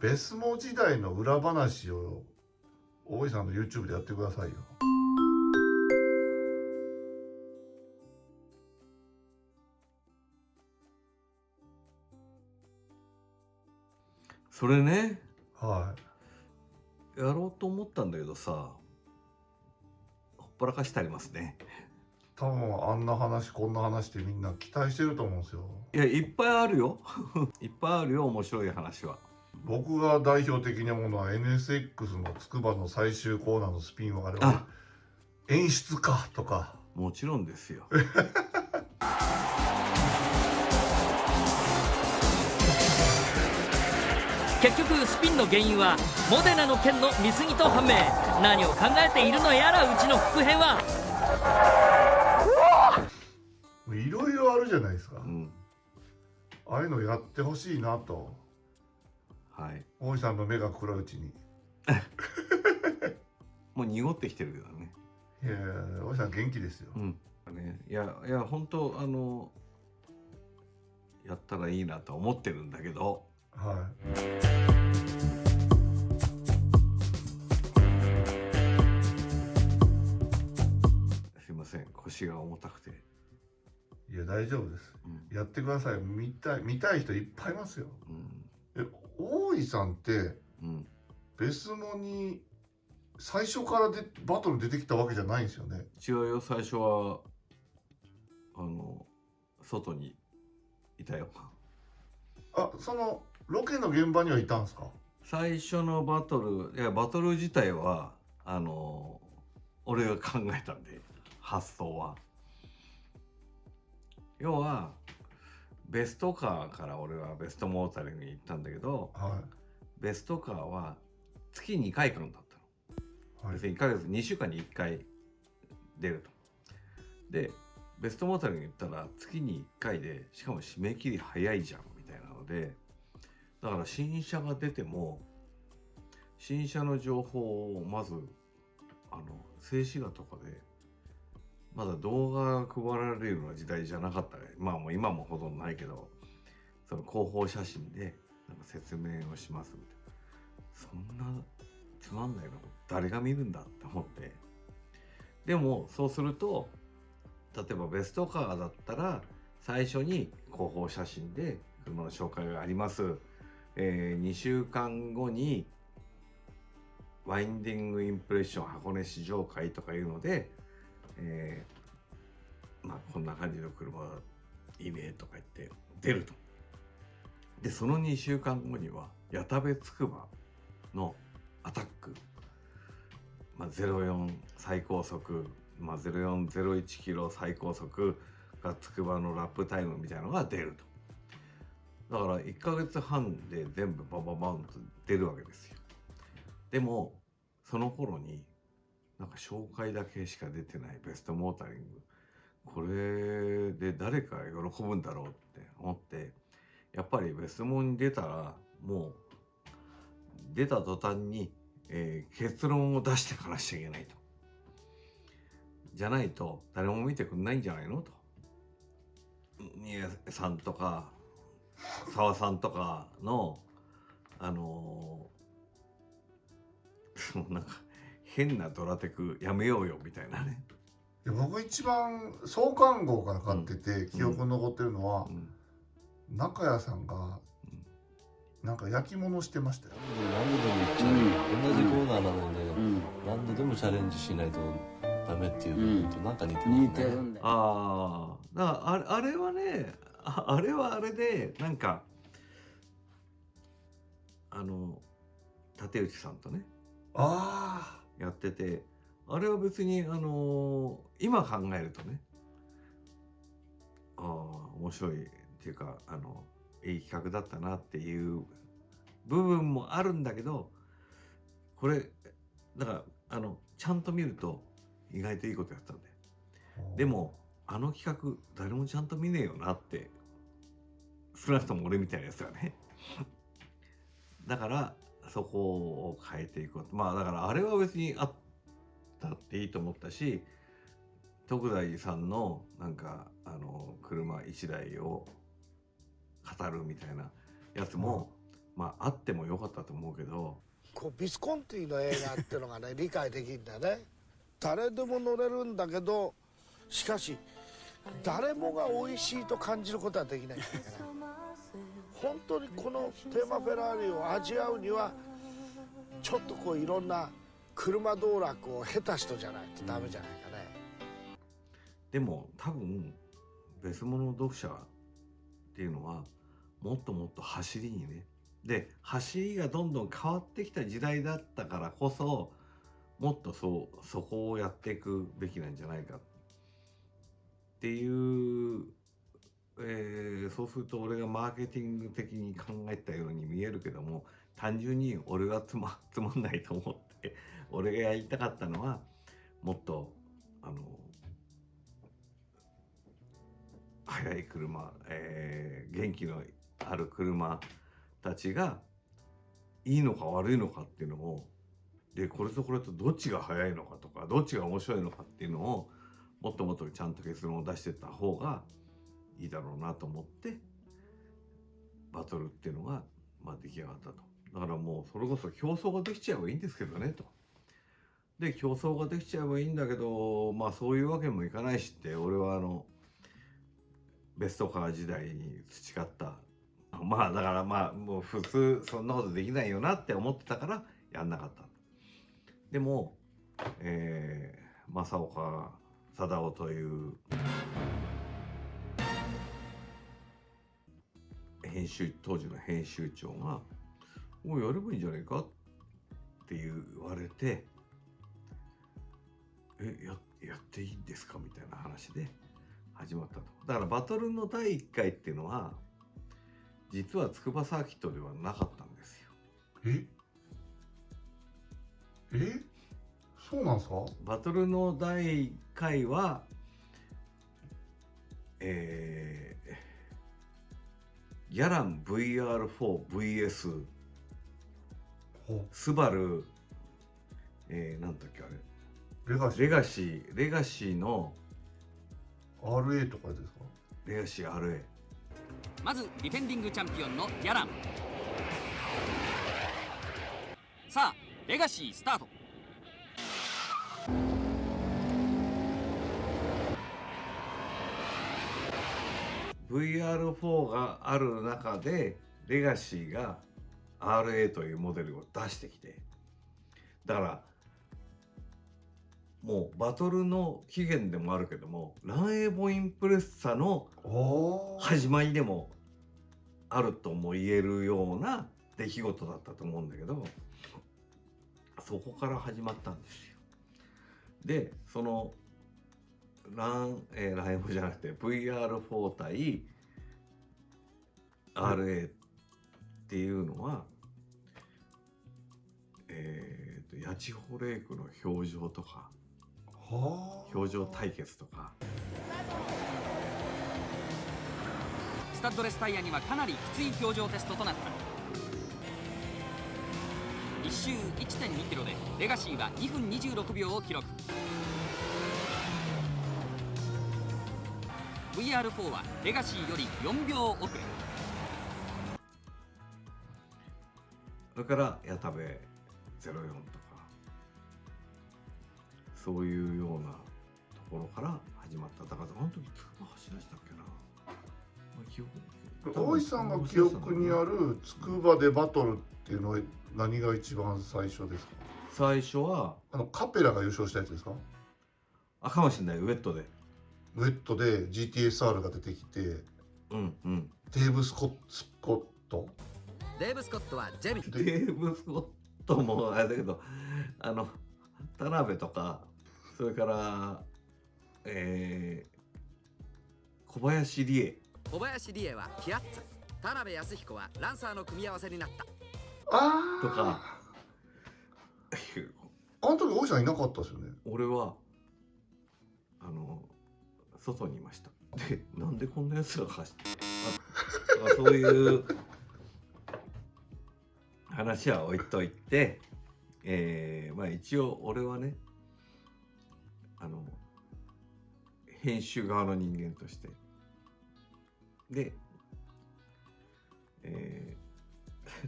ベスモ時代の裏話を大井さんの YouTube でやってくださいよ。それね、はやろうと思ったんだけどさ、ほっぽらかしてありますね。多分あんな話こんな話ってみんな期待してると思うんですよ。いや、いっぱいあるよ。いっぱいあるよ、面白い話は。僕が代表的に思うのは NSX のつくばの最終コーナーのスピンはあれは演出かとか。もちろんですよ。結局スピンの原因はモデナの剣の見過ぎと判明。何を考えているのやらうちの副編は。いろいろあるじゃないですか、うん、ああいうのやってほしいなと。はい。大井さんの目が黒いうちに。もう濁ってきてるけどね。いやいや大井さん元気ですよ。うん。ね、いや本当やったらいいなと思ってるんだけど。はすいません、腰が重たくて。い。いや大丈夫です、うん、やってください。見たい人いっぱいいますよ。うん、大井さんってうん。ベスモに最初からバトル出てきたわけじゃないんですよね。違うよ、最初は外にいたよ。あ、そのロケの現場にはいたんですか？最初のバトル、いやバトル自体は俺が考えたんで、発想は。要はベストカーから俺はベストモータリングに行ったんだけど、はベストカーは月2回間だったの。い、はい、別に1ヶ月2週間に1回出ると。でベストモータリングに行ったら月に1回で、しかも締め切り早いじゃんみたいなので、だから新車が出ても新車の情報をまず静止画とかで、まだ動画が配られるような時代じゃなかったね。まあもう今もほとんどないけど、その広報写真でなんか説明をしますみたいな。そんなつまんないの誰が見るんだって思って。でもそうすると、例えばベストカーだったら最初に広報写真で車の紹介があります。2週間後にワインディングインプレッション箱根試乗会とかいうので、まあこんな感じの車いいねとか言って出ると。でその2週間後には谷田部つくばのアタック、まあ、04最高速、まあ、0401キロ最高速がつくばのラップタイムみたいなのが出ると。だから1ヶ月半で全部バンバンバンと出るわけですよ。でもその頃になんか紹介だけしか出てないベストモータリング、これで誰か喜ぶんだろうって思って、やっぱりベスモに出たらもう出た途端に、結論を出してからしちゃいけないと。じゃないと誰も見てくんないんじゃないのと。宮さんとか沢さんとかのなんか変なドラテクやめようよみたいなね。で僕一番創刊号から買ってて記憶に残ってるのは、中谷さんがなんか焼き物してましたよ。何度でも言っちゃう、同じコーナーなので、何度でもチャレンジしないとダメっていうのとなんか似てますね。似てるんだよ。ああ、だからあれはね、あれはあれでなんか立内さんとねやってて、あれは別に今考えるとね、面白いっていうかいい企画だったなっていう部分もあるんだけど、これだからちゃんと見ると意外といいことやったんで。でも企画誰もちゃんと見ねえよなって、少なくとも俺みたいなやつがね。だからそこを変えていこう。まあだからあれは別にあったっていいと思ったし、徳大さんのなんか車1台を語るみたいなやつも、まああってもよかったと思うけど、こうビスコンティの映画っていうのがね理解できるんだよね。誰でも乗れるんだけど、しかし誰もが美味しいと感じることはできないんだから本当にこのテーマフェラーリを味わうにはちょっとこういろんな車道楽を経た人じゃないとダメじゃないかね。でも多分別物読者っていうのはもっともっと走りにね、で走りがどんどん変わってきた時代だったからこそ、もっとそこをやっていくべきなんじゃないかっていう、そうすると俺がマーケティング的に考えたように見えるけども、単純に俺がつまんないと思って俺がやりたかったのは、もっと速い車、元気のある車たちがいいのか悪いのかっていうのを、でこれとこれとどっちが速いのかとかどっちが面白いのかっていうのをもっともっとちゃんと結論を出していった方がいいだろうなと思ってバトルっていうのが、まあ、出来上がったと。だからもうそれこそ競争ができちゃえばいいんですけどねと。で競争ができちゃえばいいんだけど、まあそういうわけもいかないしって、俺はベストカー時代に培った、まあだからまあもう普通そんなことできないよなって思ってたからやんなかった。でも、正岡貞夫という当時の編集長が「もうやればいいんじゃないか?」って言われて「やっていいんですか?」みたいな話で始まったと。だからバトルの第1回っていうのは実は筑波サーキットではなかったんですよ。そうなんですか？バトルの第1回はギャラン VR4VS スバルなんだっけあれレガシーの RA とかですか？レガシー RA。 まずディフェンディングチャンピオンのギャラン。さあレガシースタート。VR4 がある中でレガシーが RA というモデルを出してきて、だからもうバトルの起源でもあるけどもランエーボインプレッサの始まりでもあるとも言えるような出来事だったと思うんだけど、そこから始まったんですよ。でそのランエーボじゃなくて VR4 対 RA っていうのはヤチホレイクの表情とか表情対決とか、スタッドレスタイヤにはかなりきつい表情テストとなった。1周 1.2 キロでレガシーは2分26秒を記録。 VR4 はレガシーより4秒遅れ。それから矢田部04とかそういうようなところから始まった。だからあの時つくば走らしたっけな、大石さんが記憶にある筑波でバトルっていうのは何が一番最初ですか？最初はカペラが優勝したやつですか？かもしれない。ウェットでGTSR が出てきて、デーブ・スコットデーブ・スコットはジェビデーブ・スコットもあれだけど田辺とかそれから小林理恵はピアッツァ、田辺康彦はランサーの組み合わせになった。とかあの時大石さんいなかったですよね。俺は外にいました。でなんでこんなやつが走ってそういう話は置いといて、まあ一応俺はね編集側の人間としてで、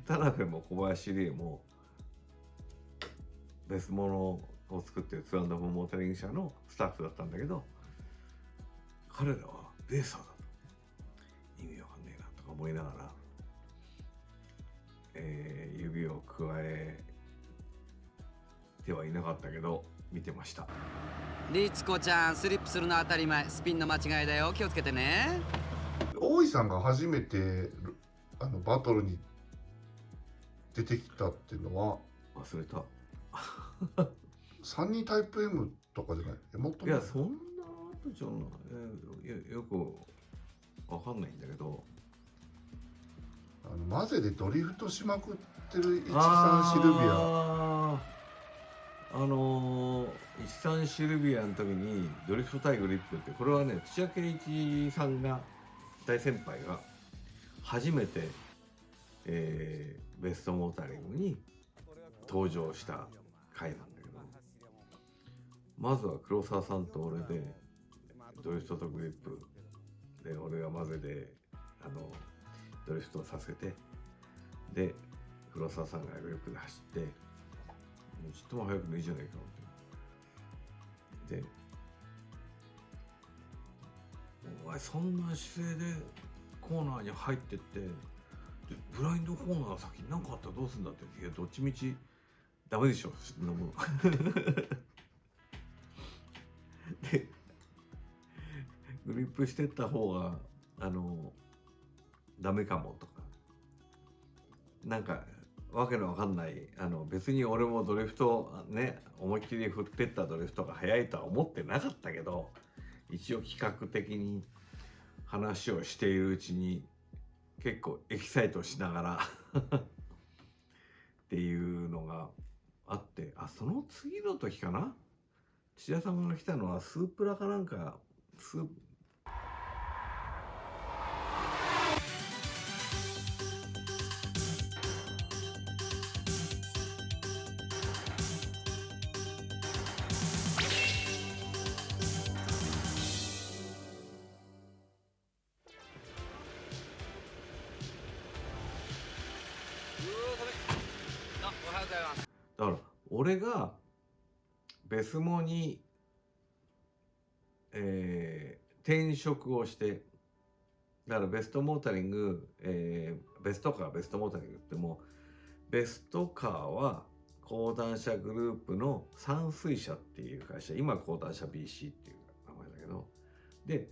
田辺も小林理恵も別物を作ってるツー&フォーモータリング社のスタッフだったんだけど、彼らはレーサーだと意味わかんねえなとか思いながら、指を加えてはいなかったけど見てました。律子ちゃん、スリップするの当たり前。スピンの間違いだよ、気をつけてね。大井さんが初めてバトルに出てきたっていうのは忘れた。サニータイプ M とかじゃない？もっと前？いや、そんな後じゃない。よくわかんないんだけど、マゼでドリフトしまくってる13シルビア。13シルビアの時にドリフト対グリップって、これはね、土屋圭一さんが、大先輩が初めて、ベストモータリングに登場した回なんだけど、まずは黒沢さんと俺でドリフトとグリップで、俺がマゼでドリフトをさせて、で黒沢さんがグリップで走って、もうちっとも早くでいいじゃないかってで、お前そんな姿勢でコーナーに入ってって、でブラインドコーナー先に何かあったらどうするんだって、いやどっちみちダメでしょそんなものでグリップしてった方がダメかもとか、なんかわけのわかんない、別に俺もドリフトね、思いっきり振ってったドリフトが速いとは思ってなかったけど、一応企画的に話をしているうちに結構エキサイトしながらっていうのがあって、その次の時かな、土屋さんが来たのはスープラかなんか、だから俺がベスモに、転職をして、だからベストモータリング、ベストカーベストモータリングっても、ベストカーは講談社グループの山水社っていう会社、今講談社 BC っていう名前だけど、で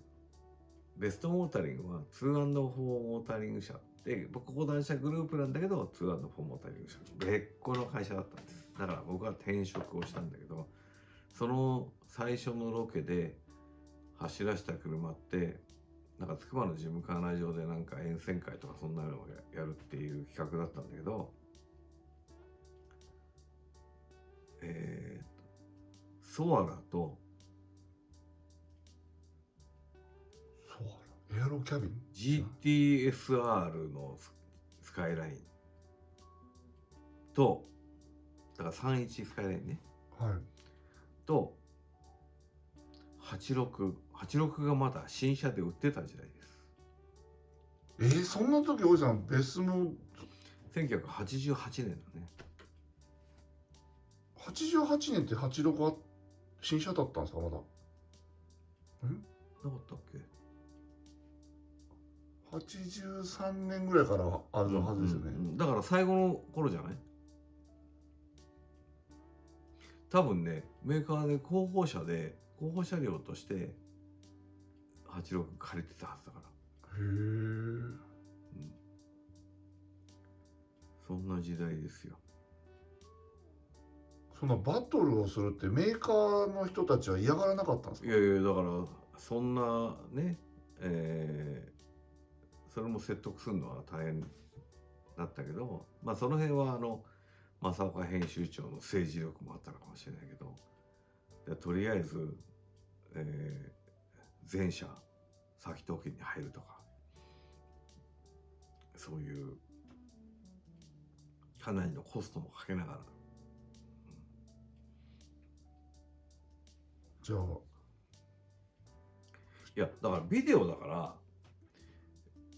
ベストモータリングは 2&4 モータリング社で、僕講談社グループなんだけど 2&4 モータリング社別個の会社だったんです。だから僕は転職をしたんだけど、その最初のロケで走らせた車って、なんかつくばのジムカーナー場でなんか沿線会とかそんなのをやるっていう企画だったんだけど、ソアラとエアロキャビン GTSR のスカイラインと、だから31スカイラインね、はい、と86がまだ新車で売ってた時代です。そんな時大井さんベスモ1988年だね。88年って86は新車だったんですか？まだなかったっけ？83年ぐらいからあるはずですよね。だから最後の頃じゃない？多分ね、メーカーで候補車両として86借りてたはずだから。へえ、そんな時代ですよ。そんなバトルをするってメーカーの人たちは嫌がらなかったんですか？いやいや、だからそんなね、それも説得するのは大変だったけど、まあその辺は正岡編集長の政治力もあったのかもしれないけど、とりあえず、全社先頭権に入るとか、そういうかなりのコストもかけながら、じゃあいやだからビデオだから、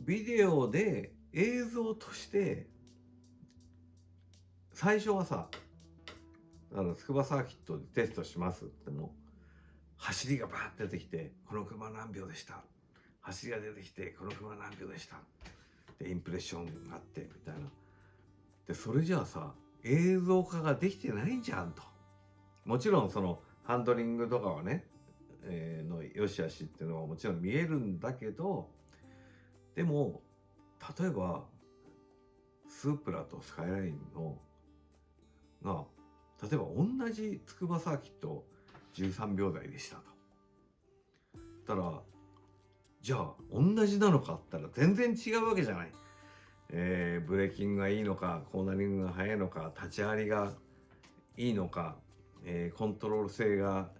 ビデオで映像として最初はさ筑波サーキットでテストしますっても走りがバーって出てきてこの車何秒でした、走りが出てきてこの車何秒でしたでインプレッションがあってみたいな。でそれじゃあさ映像化ができてないじゃんと。もちろんそのハンドリングとかはね、の良し悪しっていうのはもちろん見えるんだけど、でも例えばスープラとスカイラインのが例えば同じ筑波サーキット13秒台でしたと。たらじゃあ同じなのかって言ったら全然違うわけじゃない。ブレーキングがいいのか、コーナリングが速いのか、立ち上がりがいいのか、コントロール性が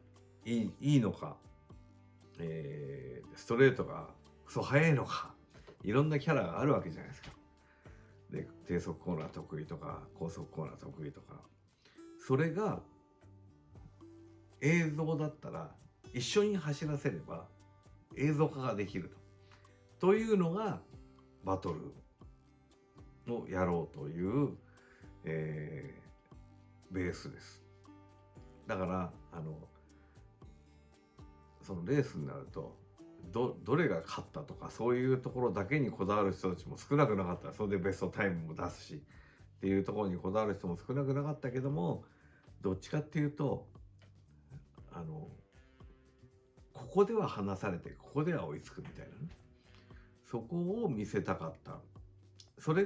いいのか、ストレートがクソ速いのか、いろんなキャラがあるわけじゃないですか。で低速コーナー得意とか高速コーナー得意とか、それが映像だったら一緒に走らせれば映像化ができるというのがバトルをやろうという、ベースです。だからそのレースになるとどれが勝ったとかそういうところだけにこだわる人たちも少なくなかった。それでベストタイムも出すしっていうところにこだわる人も少なくなかったけども、どっちかっていうとここでは離されてここでは追いつくみたいなね、そこを見せたかった。それ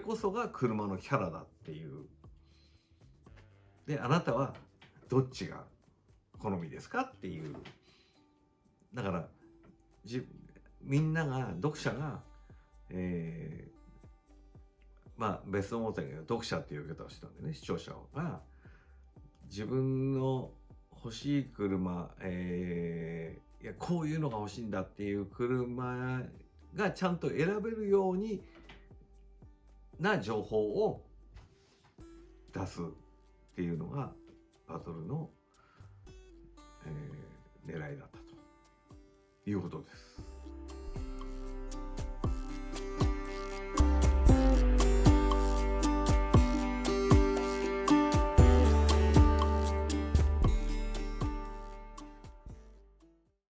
こそが車のキャラだっていう。であなたはどっちが好みですかっていう。だからみんなが読者がまあ別の表現で読者っていう言い方をしたんでね、視聴者が自分の欲しい車、いやこういうのが欲しいんだっていう車がちゃんと選べるようにな情報を出すっていうのがバトルの、狙いだったということです。